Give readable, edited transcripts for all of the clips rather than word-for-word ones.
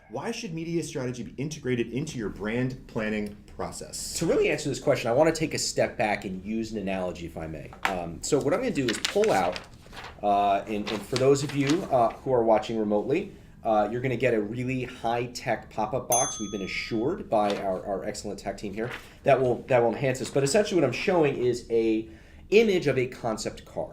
Why should media strategy be integrated into your brand planning process? To really answer this question, I want to take a step back and use an analogy, if I may. So what I'm going to do is pull out, and for those of you who are watching remotely, you're going to get a really high-tech pop-up box. We've been assured by our excellent tech team here that will enhance this. But essentially what I'm showing is a image of a concept car.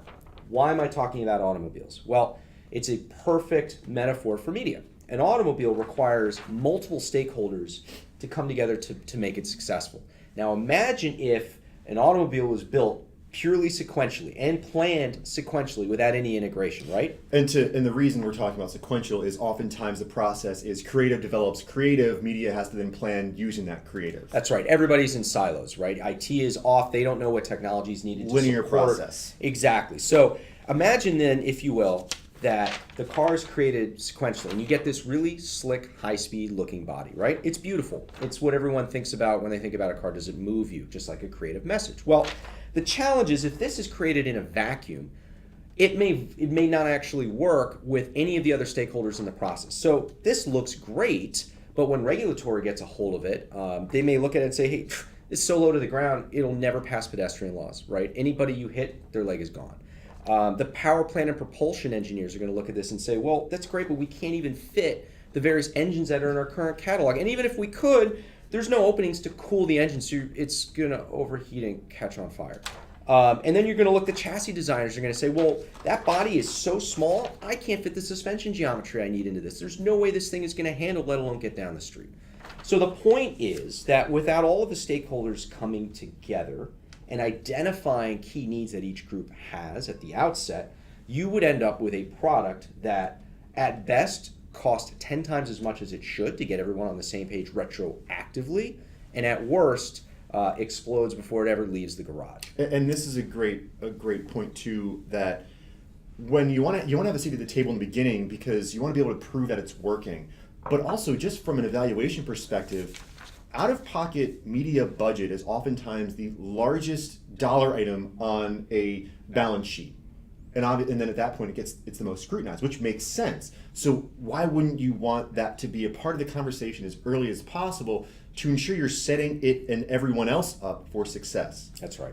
Why am I talking about automobiles? Well, it's a perfect metaphor for media. An automobile requires multiple stakeholders to come together to make it successful. Now imagine if an automobile was built purely sequentially and planned sequentially without any integration, right? And the reason we're talking about sequential is oftentimes the process is creative develops creative, media has to then plan using that creative. That's right. Everybody's in silos, right? IT is off. They don't know what technology is needed to Linear support. process. Exactly. So imagine then, if you will, that the car is created sequentially and you get this really slick, high-speed looking body, right? It's beautiful. It's what everyone thinks about when they think about a car. Does it move you? Just like a creative message. Well, the challenge is if this is created in a vacuum, it may not actually work with any of the other stakeholders in the process. So this looks great, but when regulatory gets a hold of it, they may look at it and say, hey, it's so low to the ground, it'll never pass pedestrian laws, right? Anybody you hit, their leg is gone. The power plant and propulsion engineers are going to look at this and say, well, that's great, but we can't even fit the various engines that are in our current catalog. And even if we could, there's no openings to cool the engine, so it's going to overheat and catch on fire. And then you're going to look, the chassis designers are going to say, well, that body is so small, I can't fit the suspension geometry I need into this. There's no way this thing is going to handle, let alone get down the street. So the point is that without all of the stakeholders coming together and identifying key needs that each group has at the outset, you would end up with a product that at best cost 10 times as much as it should to get everyone on the same page retroactively, and at worst explodes before it ever leaves the garage. And this is a great point too, that when you want to have a seat at the table in the beginning because you want to be able to prove that it's working, but also just from an evaluation perspective, out-of-pocket media budget is oftentimes the largest dollar item on a balance sheet. And then at that point, it's the most scrutinized, which makes sense. So why wouldn't you want that to be a part of the conversation as early as possible to ensure you're setting it and everyone else up for success? That's right.